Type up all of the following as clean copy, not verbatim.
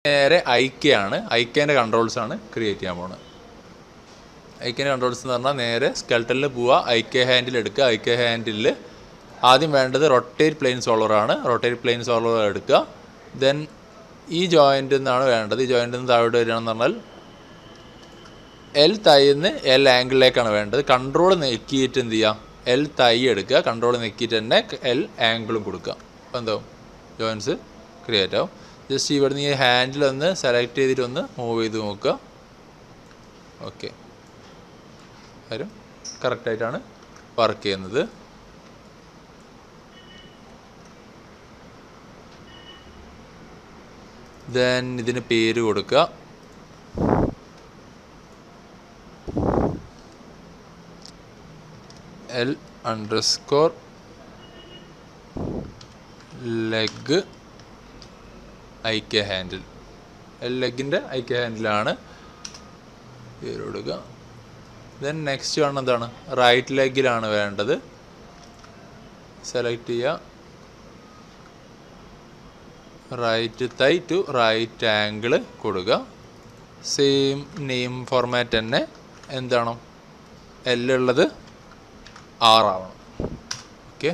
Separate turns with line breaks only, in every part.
നേരെ ഐക്യാണ്, ഐക്യേൻ്റെ കൺട്രോൾസാണ് ക്രിയേറ്റ് ചെയ്യാൻ പോകുന്നത്. ഐക്യേൻ്റെ കൺട്രോൾസ് എന്ന് പറഞ്ഞാൽ നേരെ സ്കെൽട്ടനിൽ പോവുക, ഐക്യ ഹാൻഡിൽ എടുക്കുക. ഐക്യ ഹാൻഡിൽ ആദ്യം വേണ്ടത് റൊട്ടേറ്റ് പ്ലെയിൻ സോൾവറാണ്. റൊട്ടേറ്റ് പ്ലെയിൻ സോൾവർ എടുക്കുക. ദെൻ ഈ ജോയിൻ്റിൽ നിന്നാണ് വേണ്ടത്. ഈ ജോയിൻ്റിൽ നിന്ന് താഴോട്ട് വരികയാണെന്ന് പറഞ്ഞാൽ എൽ തൈന്ന് എൽ ആംഗിളിലേക്കാണ് വേണ്ടത്. കൺട്രോൾ നെക്കിയിട്ട് എന്ത് ചെയ്യുക, എൽ തൈ എടുക്കുക. കൺട്രോൾ നെക്കിയിട്ട് തന്നെ എൽ ആംഗിളും കൊടുക്കുക. അപ്പോൾ എന്താവും, ജോയിൻസ് ക്രിയേറ്റ് ആവും. ജസ്റ്റ് ഇവിടുന്ന് ഈ ഹാൻഡിലൊന്ന് സെലക്ട് ചെയ്തിട്ട് ഒന്ന് മൂവ് ചെയ്ത് നോക്കുക. ഓക്കെ, കാര്യം കറക്റ്റായിട്ടാണ് വർക്ക് ചെയ്യുന്നത്. ദെൻ ഇതിന് പേര് കൊടുക്കുക. എൽ അണ്ടർസ്കോർ ലെഗ് ഐക്യ ഹാൻഡിൽ. എൽ ലെഗിൻ്റെ ഐക്യ ഹാൻഡിലാണ് പേര് കൊടുക്കുക. ദെൻ നെക്സ്റ്റ് ആണ് എന്താണ്, റൈറ്റ് ലെഗിലാണ് വേണ്ടത്. സെലക്ട് ചെയ്യുക, റൈറ്റ് തൈ ടു റൈറ്റ് ആംഗിൾ കൊടുക്കുക. സെയിം നെയിം ഫോർമാറ്റ് തന്നെ എന്താണ്, എല്ലുള്ളത് ആറാവണം. ഓക്കെ,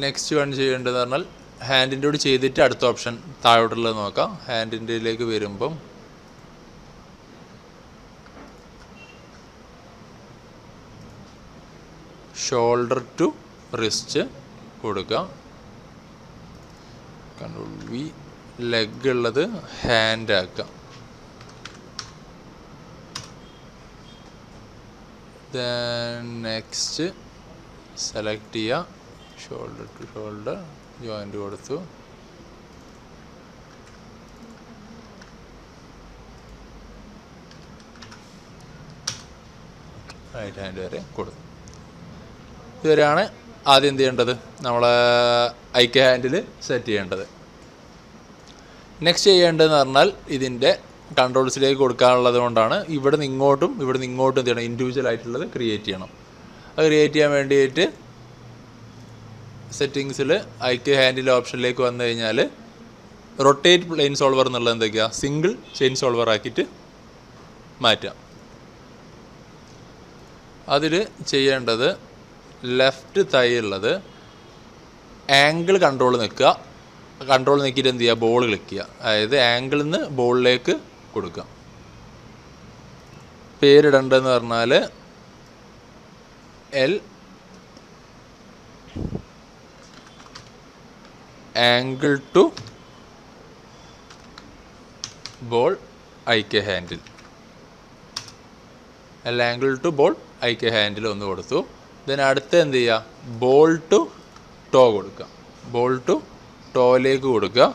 നെക്സ്റ്റ് വൺ ചെയ്യേണ്ടത് പറഞ്ഞാൽ ഹാൻഡിൻ്റെ കൂടി ചെയ്തിട്ട് അടുത്ത ഓപ്ഷൻ താഴോട്ടുള്ളത് നോക്കാം. ഹാൻഡിൻ്റെയിലേക്ക് വരുമ്പം ഷോൾഡർ ടു റിസ്റ്റ് കൊടുക്കുക. Control V. ലെഗ് ഉള്ളത് ഹാൻഡ് ആക്കുക. ദെൻ നെക്സ്റ്റ് സെലക്ട് ചെയ്യുക, ഷോൾഡർ ടു ഷോൾഡർ ജോയിൻ്റ് കൊടുത്തു. റൈറ്റ് ഹാൻഡ് വരെ കൊടുത്തു. ഇതുവരെയാണ് ആദ്യം എന്ത് ചെയ്യേണ്ടത്, നമ്മൾ ഐക്യ ഹാൻഡിൽ സെറ്റ് ചെയ്യേണ്ടത്. നെക്സ്റ്റ് ചെയ്യേണ്ടതെന്ന് പറഞ്ഞാൽ ഇതിൻ്റെ കൺട്രോൾസിലേക്ക് കൊടുക്കാനുള്ളത് കൊണ്ടാണ് ഇവിടെ നിന്ന് ഇങ്ങോട്ടും എന്ത് ചെയ്യണം, ഇൻഡിവിജ്വൽ ആയിട്ടുള്ളത് ക്രിയേറ്റ് ചെയ്യണം. അത് ക്രിയേറ്റ് ചെയ്യാൻ വേണ്ടിയിട്ട് സെറ്റിങ്സിൽ ഐക്യ ഹാൻഡിൽ ഓപ്ഷനിലേക്ക് വന്നു കഴിഞ്ഞാൽ റൊട്ടേറ്റ് പ്ലെയിൻ സോൾവർ എന്നുള്ളത് എന്തൊക്കെയാണ്, സിംഗിൾ ചെയിൻ സോൾവർ ആക്കിയിട്ട് മാറ്റാം. അതിൽ ചെയ്യേണ്ടത് ലെഫ്റ്റ് തൈ ഉള്ളത് ആംഗിൾ കൺട്രോൾ നിൽക്കുക. കൺട്രോൾ നിൽക്കിയിട്ട് എന്ത് ചെയ്യുക, ബോൾ ക്ലിക്ക് ചെയ്യുക. അതായത് ആംഗിളിൽ നിന്ന് ബോളിലേക്ക് കൊടുക്കുക. പേരിടേണ്ടതെന്ന് പറഞ്ഞാൽ L angle to ball IK handle. L angle to ball IK handle ഒന്ന് കൊടുത്തു. ദെൻ അടുത്ത് എന്ത് ചെയ്യുക, ബോൾ ടു ടോ കൊടുക്കുക. ബോൾ ടു ടോയിലേക്ക് കൊടുക്കുക.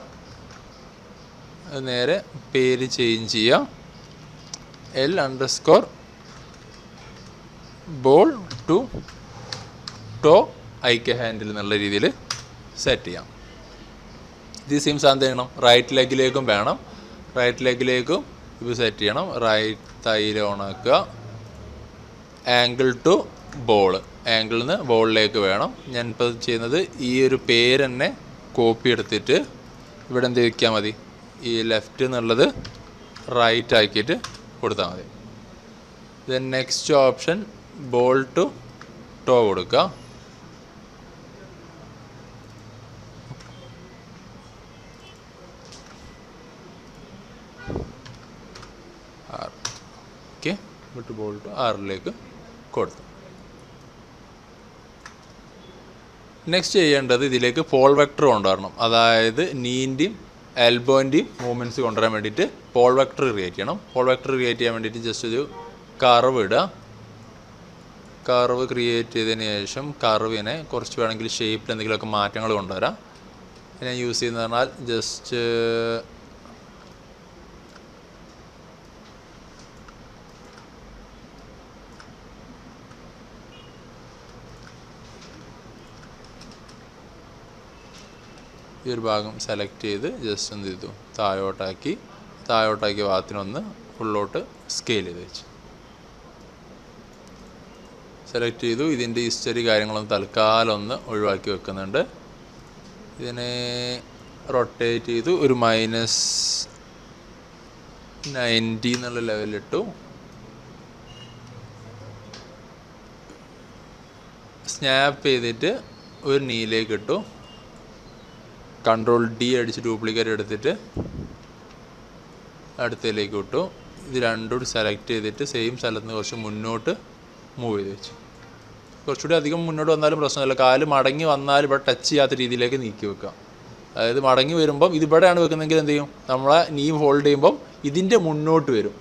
നേരെ പേര് ചേഞ്ച് ചെയ്യുക, L underscore ball to toe IK handle എന്നുള്ള രീതിയിൽ സെറ്റ് ചെയ്യാം. ഇത് സെയിം സാധനം ചെയ്യണം, റൈറ്റ് ലെഗിലേക്കും വേണം. റൈറ്റ് ലെഗിലേക്കും ഇത് സെറ്റ് ചെയ്യണം. റൈറ്റ് തൈര് ഓണാക്കുക. ആംഗിൾ ടു ബോൾ, ആംഗിളിൽ നിന്ന് ബോളിലേക്ക് വേണം. ഞാനിപ്പോൾ ചെയ്യുന്നത് ഈ ഒരു പേര് തന്നെ കോപ്പി എടുത്തിട്ട് ഇവിടെ എന്ത് വയ്ക്കാൻ മതി, ഈ ലെഫ്റ്റ് എന്നുള്ളത് റൈറ്റ് ആക്കിയിട്ട് കൊടുത്താൽ മതി. Then next option ball to toe കൊടുക്കുക. ഓക്കെ, വിട്ട് ബോൾ ടു ആറിലേക്ക് കൊടുത്തു. നെക്സ്റ്റ് ചെയ്യേണ്ടത് ഇതിലേക്ക് പോൾ വെക്ടർ കൊണ്ടുവരണം. അതായത് നീൻ്റെയും എൽബോൻ്റെയും മൂവ്മെൻറ്റ്സ് കൊണ്ടുവരാൻ വേണ്ടിയിട്ട് പോൾ വെക്ടർ ക്രിയേറ്റ് ചെയ്യണം. പോൾ വെക്ടർ ക്രിയേറ്റ് ചെയ്യാൻ വേണ്ടിയിട്ട് ജസ്റ്റ് ഒരു കർവ് ഇടുക. കർവ് ക്രിയേറ്റ് ചെയ്തതിന് ശേഷം കർവിനെ കുറച്ച് വേണമെങ്കിൽ ഷേപ്പിൽ എന്തെങ്കിലുമൊക്കെ മാറ്റങ്ങൾ കൊണ്ടുവരാം. ഞാൻ യൂസ് ചെയ്യുന്നത് പറഞ്ഞാൽ ജസ്റ്റ് ഈ ഒരു ഭാഗം സെലക്ട് ചെയ്ത് ജസ്റ്റ് എന്ത് ചെയ്തു, താഴോട്ടാക്കി ഭാഗത്തിനൊന്ന് ഫുള്ളോട്ട് സ്കെയിൽ ചെയ്ത് വെച്ചു. സെലക്ട് ചെയ്തു. ഇതിൻ്റെ ഹിസ്റ്ററി കാര്യങ്ങളൊന്നും തൽക്കാലം ഒന്ന് ഒഴിവാക്കി വെക്കുന്നുണ്ട്. ഇതിനെ റൊട്ടേറ്റ് ചെയ്തു ഒരു -90 എന്നുള്ള ലെവലിലിട്ടു. സ്നാപ്പ് ചെയ്തിട്ട് ഒരു നീലേക്ക് ഇട്ടു. Ctrl D അടിച്ച് ഡ്യൂപ്ലിക്കേറ്റ് എടുത്തിട്ട് അടുത്തതിലേക്ക് ഇട്ടു. ഇത് രണ്ടും സെലക്ട് ചെയ്തിട്ട് സെയിം സ്ഥലത്ത് നിന്ന് കുറച്ച് മുന്നോട്ട് മൂവ് ചെയ്ത് വെച്ചു. കുറച്ചുകൂടി അധികം മുന്നോട്ട് വന്നാലും പ്രശ്നമില്ല. കാല് മടങ്ങി വന്നാൽ ഇവിടെ ടച്ച് ചെയ്യാത്ത രീതിയിലേക്ക് നീക്കി വെക്കാം. അതായത് മടങ്ങി വരുമ്പം ഇതിവിടെയാണ് വെക്കുന്നതെങ്കിൽ എന്ത് ചെയ്യും, നമ്മളെ നീ ഹോൾഡ് ചെയ്യുമ്പം ഇതിൻ്റെ മുന്നോട്ട് വരും.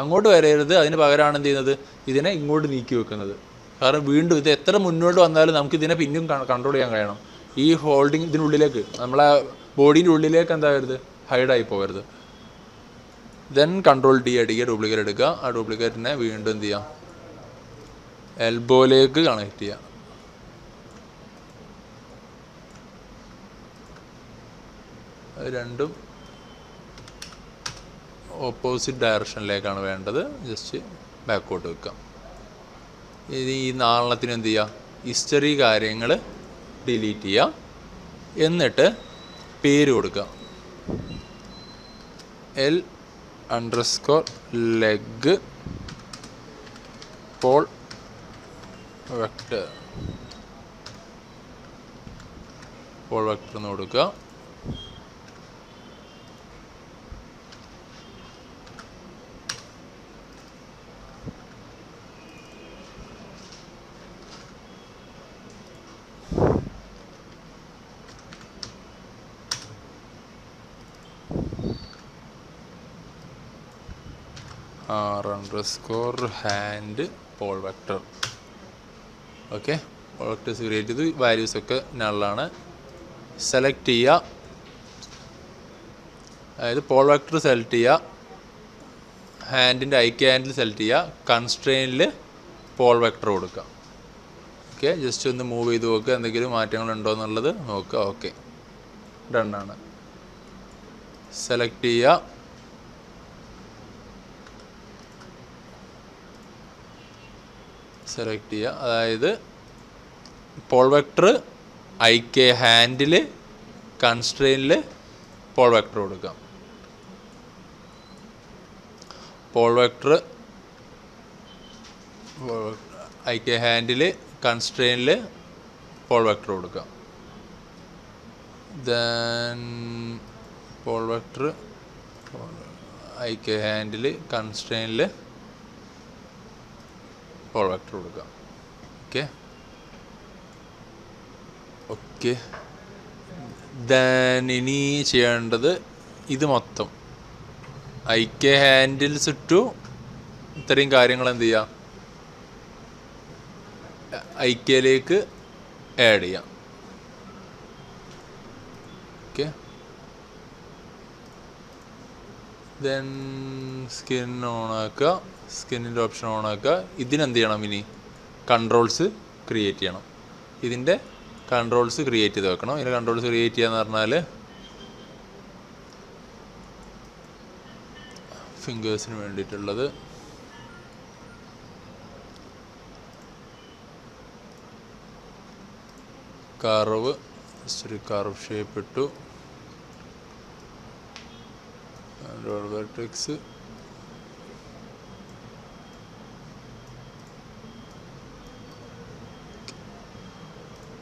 അങ്ങോട്ട് വരരുത്. അതിന് പകരമാണ് എന്ത് ചെയ്യുന്നത്, ഇതിനെ ഇങ്ങോട്ട് നീക്കി വെക്കുന്നത്. കാരണം വീണ്ടും ഇത് എത്ര മുന്നോട്ട് വന്നാലും നമുക്ക് ഇതിനെ പിന്നെയും കൺട്രോൾ ചെയ്യാൻ കഴിയണം. ഈ ഹോൾഡിങ് ഇതിനുള്ളിലേക്ക്, നമ്മളെ ബോഡീൻ്റെ ഉള്ളിലേക്ക് എന്താകരുത്, ഹൈഡായി പോകരുത്. ദെൻ Ctrl D അടിക്കുക, ഡ്യൂപ്ലിക്കേറ്റ് എടുക്കുക. ആ ഡ്യൂപ്ലിക്കേറ്റിനെ വീണ്ടും എന്ത് ചെയ്യാം, എൽബോയിലേക്ക് കണക്ട് ചെയ്യാം. അത് രണ്ടും ഓപ്പോസിറ്റ് ഡയറക്ഷനിലേക്കാണ് വേണ്ടത്. ജസ്റ്റ് ബാക്കോട്ട് വെക്കാം. ഇനി ഈ നാലെണ്ണത്തിന് എന്ത് ചെയ്യുക, ഹിസ്റ്ററി കാര്യങ്ങൾ ഡിലീറ്റ് ചെയ്യുക. എന്നിട്ട് പേര് കൊടുക്കുക. L_leg പോൾ വെക്ടർ എന്ന് കൊടുക്കുക. r_hand pole vector. Okay, pole vectors create ചെയ്തു. വാല്യൂസൊക്കെ നള്ളാണ്. സെലക്ട് ചെയ്യുക. അതായത് പോൾ വെക്ടർ സെലക്ട് ചെയ്യുക, ഹാൻഡിൻ്റെ ഐക്യ ഹാൻഡിൽ സെലക്ട് ചെയ്യുക, കൺസ്ട്രെയിനിൽ പോൾ വെക്ടർ കൊടുക്കുക. ഓക്കെ, ജസ്റ്റ് ഒന്ന് മൂവ് ചെയ്ത് നോക്കുക, എന്തെങ്കിലും മാറ്റങ്ങളുണ്ടോ എന്നുള്ളത് നോക്കുക. ഓക്കെ, ഡണ്ണാണ്. സെലക്ട് ചെയ്യുക. അതായത് പോൾ വെക്ടർ ഐക്യ ഹാൻഡിൽ കൺസ്ട്രെയിനിൽ പോൾ വെക്ടർ കൊടുക്കാം. പോൾ വെക്ടർ ഐക്യ ഹാൻഡിൽ കൺസ്ട്രെയിനിൽ പോൾ വെക്ടർ കൊടുക്കാം. ദെൻ പോൾ വെക്ടർ ഐക്യ ഹാൻഡിൽ കൺസ്ട്രെയിനിൽ പോൾ വെക്ടർ കൊടുക്കാം. ഓക്കെ. ദെൻ ഇനി ചെയ്യേണ്ടത് ഇത് മൊത്തം ഐക്യ ഹാൻഡിൽസ് ടു ഇത്രയും കാര്യങ്ങൾ എന്ത് ചെയ്യാം, ഐക്യയിലേക്ക് ആഡ് ചെയ്യാം. ഓക്കെ. ദെൻ സ്കിൻ ഓണാക്കുക, സ്കിന്നിൻ്റെ ഓപ്ഷൻ ഓണാക്കുക. ഇതിനെന്ത് ചെയ്യണം, ഇനി കൺട്രോൾസ് ക്രിയേറ്റ് ചെയ്യണം. ഇതിൻ്റെ കൺട്രോൾസ് ക്രിയേറ്റ് ചെയ്ത് വെക്കണം. ഇതിൻ്റെ കൺട്രോൾസ് ക്രിയേറ്റ് ചെയ്യാന്ന് പറഞ്ഞാൽ ഫിംഗേഴ്സിന് വേണ്ടിയിട്ടുള്ളത് കർവ്, ഒരു കർവ് ഷേപ്പ് ഇട്ടു. വെർട്ടെക്സ്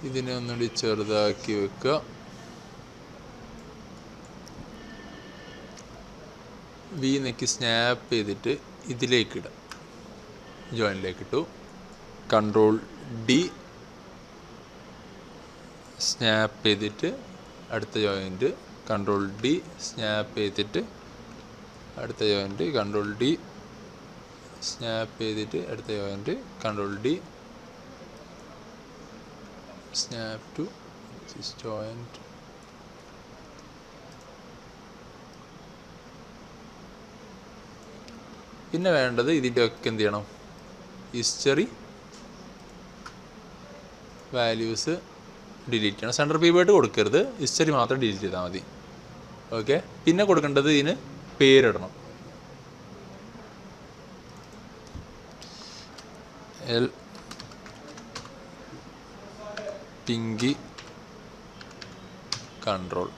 ഇതിനെ ഒന്നുകൂടി ചെറുതാക്കി വെക്കുക. വി നെക്കി സ്നാപ്പ് ചെയ്തിട്ട് ഇതിലേക്കിടാം. ജോയിനിലേക്ക് ഇട്ടു. Ctrl D സ്നാപ്പ് ചെയ്തിട്ട് അടുത്ത ജോയിൻറ്റ്, Ctrl D സ്നാപ്പ് ചെയ്തിട്ട് അടുത്ത ജോയിൻറ്റ്, Ctrl D സ്നാപ്പ് ചെയ്തിട്ട് അടുത്ത joint, Ctrl D snap to this joint. പിന്നെ വേണ്ടത് ഇതിൻ്റെ ഒക്കെ എന്ത് ചെയ്യണം, ഹിസ്റ്ററി വാല്യൂസ് ഡിലീറ്റ് ചെയ്യണം. സെൻറ്റർ പീവേഡ് കൊടുക്കരുത്, ഹിസ്റ്ററി മാത്രം ഡിലീറ്റ് ചെയ്താൽ മതി. ഓക്കെ. പിന്നെ കൊടുക്കേണ്ടത് ഇതിന് പേരിടണം. Pinky control.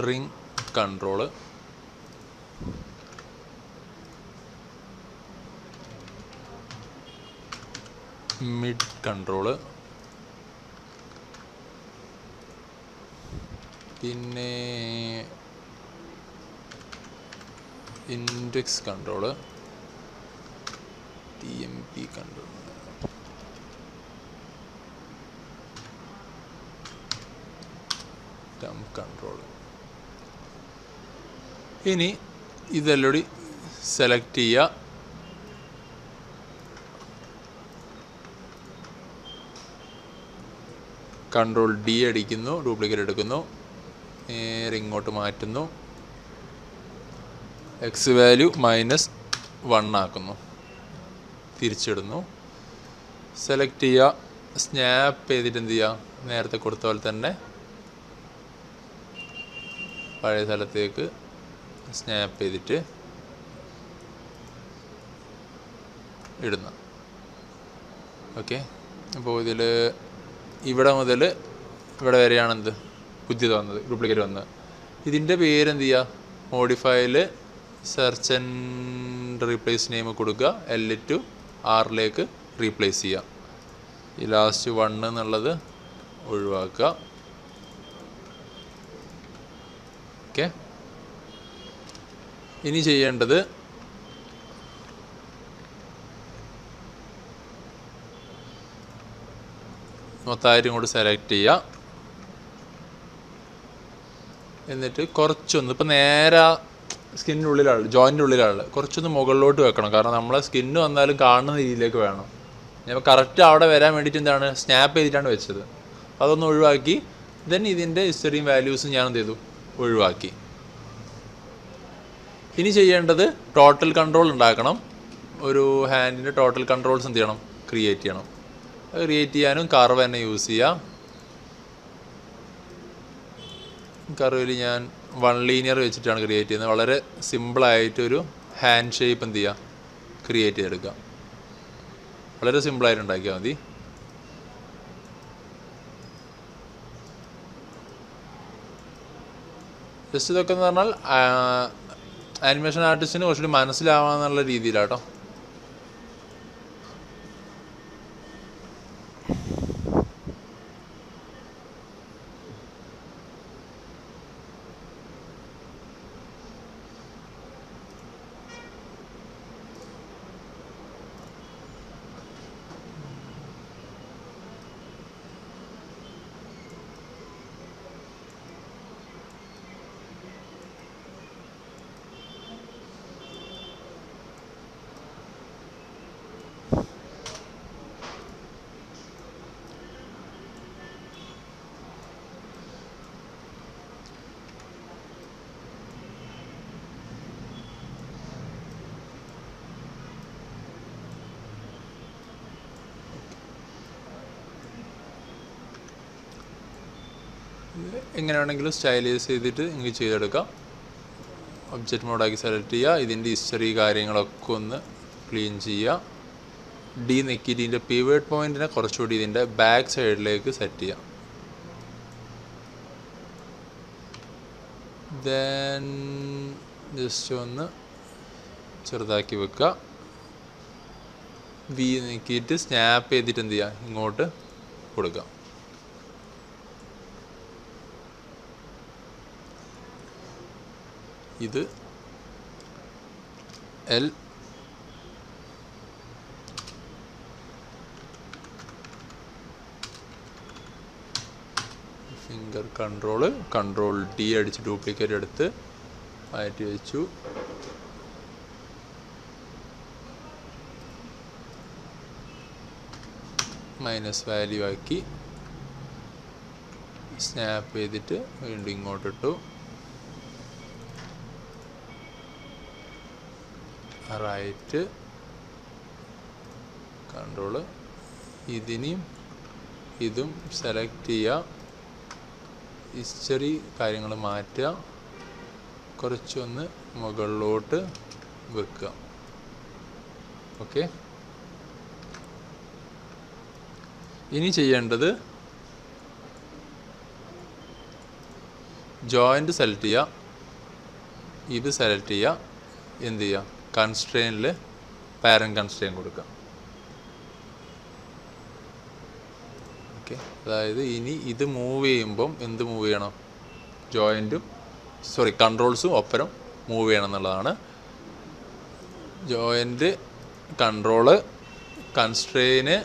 Ring control, mid control, പിന്നെ index control, TMP control, thumb control. ഇനി ഇതെല്ലാം സെലക്ട് ചെയ്യുക. കൺട്രോൾ D അടിക്കുന്നു, ഡ്യൂപ്ലിക്കേറ്റ് എടുക്കുന്നു, നേരെ ഇങ്ങോട്ട് മാറ്റുന്നു, എക്സ് വാല്യൂ -1 ആക്കുന്നു, തിരിച്ചിടുന്നു. സെലക്ട് ചെയ്യുക, സ്നാപ്പ് ചെയ്തിട്ട് എന്ത് ചെയ്യുക, നേരത്തെ കൊടുത്ത പോലെ തന്നെ പഴയ സ്ഥലത്തേക്ക് സ്നാപ്പ് ചെയ്തിട്ട് ഇടുന്ന. ഓക്കെ, അപ്പോൾ ഇതിൽ ഇവിടെ മുതൽ ഇവിടെ വരെയാണെന്ത് പുതിയത് വന്നത്, ഡ്യൂപ്ലിക്കേറ്റ് വന്നത്. ഇതിൻ്റെ പേരെന്ത് ചെയ്യുക, മോഡിഫൈയിൽ സെർച്ച് ആൻഡ് റീപ്ലേസ് നെയിം കൊടുക്കുക, L to R റീപ്ലേസ് ചെയ്യുക. ഈ ലാസ്റ്റ് 1 എന്നുള്ളത് ഒഴിവാക്കുക. ഓക്കെ, ഇനി ചെയ്യേണ്ടത് മൊത്തമായിട്ട് ഇങ്ങോട്ട് സെലക്ട് ചെയ്യുക. എന്നിട്ട് കുറച്ചൊന്ന് ഇപ്പം നേരെ സ്കിന്നിൻ്റെ ഉള്ളിലാണ്, ജോയിൻ്റെ ഉള്ളിലാണ്, കുറച്ചൊന്ന് മുകളിലോട്ട് വെക്കണം. കാരണം നമ്മളെ സ്കിന്ന് വന്നാലും കാണുന്ന രീതിയിലേക്ക് വേണം. ഞാൻ കറക്റ്റ് അവിടെ വരാൻ വേണ്ടിയിട്ട് എന്താണ് സ്നാപ്പ് ചെയ്തിട്ടാണ് വെച്ചത്. അതൊന്ന് ഒഴിവാക്കി ദെൻ ഇതിൻ്റെ ഹിസ്റ്ററിയും വാല്യൂസും ഞാൻ എന്ത് ചെയ്തു, ഒഴിവാക്കി. ഇനി ചെയ്യേണ്ടത് ടോട്ടൽ കൺട്രോൾ ഉണ്ടാക്കണം. ഒരു ഹാൻഡിൻ്റെ ടോട്ടൽ കൺട്രോൾസ് എന്ത് ചെയ്യണം, ക്രിയേറ്റ് ചെയ്യണം. അത് ക്രിയേറ്റ് ചെയ്യാനും കർവ് തന്നെ യൂസ് ചെയ്യാം. കർവിൽ ഞാൻ 1 ലീനിയർ വെച്ചിട്ടാണ് ക്രിയേറ്റ് ചെയ്യുന്നത്. വളരെ സിമ്പിളായിട്ടൊരു ഹാൻഡ് ഷേപ്പ് എന്ത് ചെയ്യുക, ക്രിയേറ്റ് ചെയ്തെടുക്കുക. വളരെ സിമ്പിളായിട്ട് ഉണ്ടാക്കിയാൽ മതി. ജസ്റ്റ് ഇതൊക്കെ എന്ന് പറഞ്ഞാൽ ആനിമേഷൻ ആർട്ടിസ്റ്റിന് കുറച്ചുകൂടി മനസ്സിലാവാന്നുള്ള രീതിയിലാട്ടോ. എങ്ങനെയാണെങ്കിലും സ്റ്റൈലൈസ് ചെയ്തിട്ട് നിങ്ങൾക്ക് ചെയ്തെടുക്കാം. ഒബ്ജക്റ്റ് മോഡാക്കി സെലക്ട് ചെയ്യുക. ഇതിൻ്റെ ഹിസ്റ്ററി കാര്യങ്ങളൊക്കെ ഒന്ന് ക്ലീൻ ചെയ്യുക. D നെക്കിയിട്ട് ഇതിൻ്റെ പിവറ്റ് പോയിൻറ്റിനെ കുറച്ചുകൂടി ഇതിൻ്റെ ബാക്ക് സൈഡിലേക്ക് സെറ്റ് ചെയ്യാം. ദെൻ ജസ്റ്റ് ഒന്ന് ചെറുതാക്കി വെക്കുക. V നെക്കിയിട്ട് സ്നാപ്പ് ചെയ്തിട്ട് എന്ത് ചെയ്യുക, ഇങ്ങോട്ട് കൊടുക്കുക. ഇത് L, ഫിംഗർ കൺട്രോൾ D അടിച്ച് ഡ്യൂപ്ലിക്കേറ്റ് എടുത്ത് മാറ്റി വെച്ചു. മൈനസ് വാല്യൂ ആക്കി സ്നാപ്പ് ചെയ്തിട്ട് വീണ്ടും ഇങ്ങോട്ടിട്ടു. റൈറ്റ് കൺട്രോള്, ഇതിനെയും ഇതും സെലക്ട് ചെയ്യുക. ഹിസ്റ്ററി കാര്യങ്ങൾ മാറ്റുക, കുറച്ചൊന്ന് മുകളിലോട്ട് വെക്കുക. ഓക്കെ, ഇനി ചെയ്യേണ്ടത് ജോയിൻറ്റ് സെലക്ട് ചെയ്യുക, ഇത് സെലക്ട് ചെയ്യുക, എന്ത് ചെയ്യുക, കൺസ്ട്രെയിനിൽ പാരൻറ്റ് കൺസ്ട്രെയിൻ കൊടുക്കുക. ഓക്കെ, അതായത് ഇനി ഇത് മൂവ് ചെയ്യുമ്പം എന്ത് മൂവ് ചെയ്യണം, കൺട്രോൾസും ഒപ്പരം മൂവ് ചെയ്യണം എന്നുള്ളതാണ്. Joint control constrain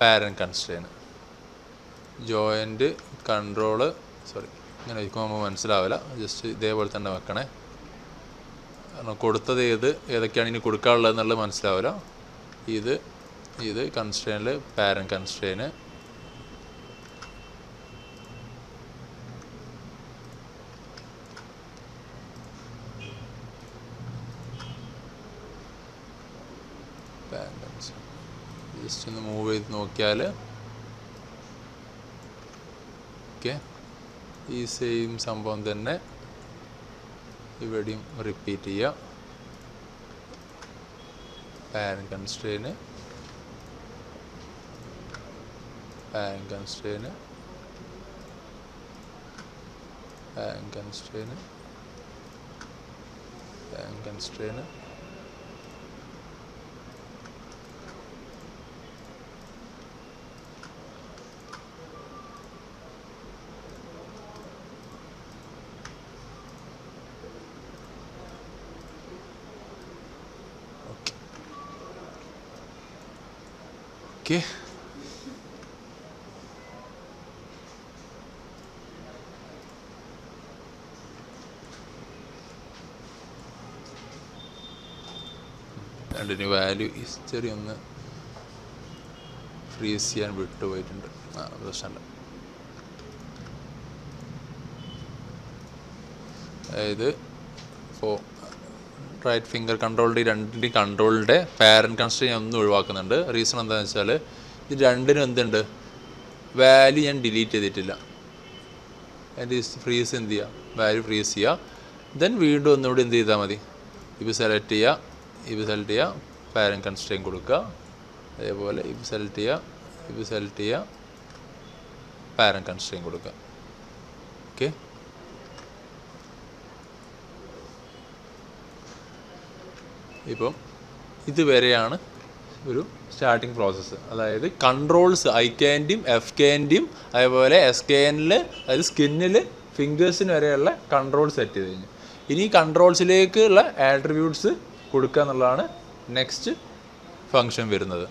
parent constrain. Joint control ഇങ്ങനെ വയ്ക്കുമ്പോൾ നമുക്ക് മനസ്സിലാവില്ല, ജസ്റ്റ് ഇതേപോലെ തന്നെ വെക്കണേ. കാരണം കൊടുത്തത് ഏതൊക്കെയാണ് ഇനി കൊടുക്കാനുള്ളത് എന്നുള്ളത് മനസ്സിലാവില്ല. ഇത് കൺസ്ട്രെയിനിൽ പാരൻറ്റ് കൺസ്ട്രെയിന്, ജസ്റ്റ് ഒന്ന് മൂവ് ചെയ്ത് നോക്കിയാൽ ഓക്കെ, ഈ സെയിം സംഭവം തന്നെ ഇവിടെയും റിപ്പീറ്റ് ചെയ്യുക. Parent constrain, parent constrain, parent constrain, parent constrain. Okay, രണ്ടിന് വാല്യൂ ഹിസ്റ്ററി ഒന്ന് ഫ്രീസ് ചെയ്യാൻ വിട്ടുപോയിട്ടുണ്ട്. പ്രശ്നമല്ല. അതായത് ഇപ്പോൾ റൈറ്റ് ഫിംഗർ കൺട്രോളിൻ്റെ രണ്ടിൻ്റെയും കൺട്രോളിൻ്റെ പാരൻറ്റ് കൺസ്ട്രെയിൻ ഞാൻ ഒന്ന് ഒഴിവാക്കുന്നുണ്ട്. റീസൺ എന്താണെന്ന് വെച്ചാൽ ഇത് രണ്ടിനും എന്തുണ്ട്, വാല്യൂ ഞാൻ ഡിലീറ്റ് ചെയ്തിട്ടില്ല. അതിൻ്റെ ഫ്രീസ് എന്ത് ചെയ്യുക, വാല്യൂ ഫ്രീസ് ചെയ്യുക. ദെൻ വീണ്ടും ഒന്നുകൂടി എന്ത് ചെയ്താൽ മതി, ഇത് സെലക്ട് ചെയ്യുക, പാരൻറ്റ് കൺസ്ട്രെയിൻ കൊടുക്കുക. അതേപോലെ ഇത് സെലക്ട് ചെയ്യുക, പാരൻറ്റ് കൺസ്ട്രെയിൻ കൊടുക്കുക. ഓക്കെ, ഇപ്പം ഇതുവരെയാണ് ഒരു സ്റ്റാർട്ടിങ് പ്രോസസ്സ്. അതായത് കൺട്രോൾസ് IKൻ്റെയും FKൻ്റെയും അതേപോലെ SKനിൽ, അതായത് സ്കിന്നിൽ ഫിംഗേഴ്സിന് വരെയുള്ള കൺട്രോൾ സെറ്റ് ചെയ്ത് കഴിഞ്ഞു. ഇനി കൺട്രോൾസിലേക്കുള്ള ആട്രിബ്യൂട്ട്സ് കൊടുക്കുക എന്നുള്ളതാണ് നെക്സ്റ്റ് ഫങ്ഷൻ വരുന്നത്.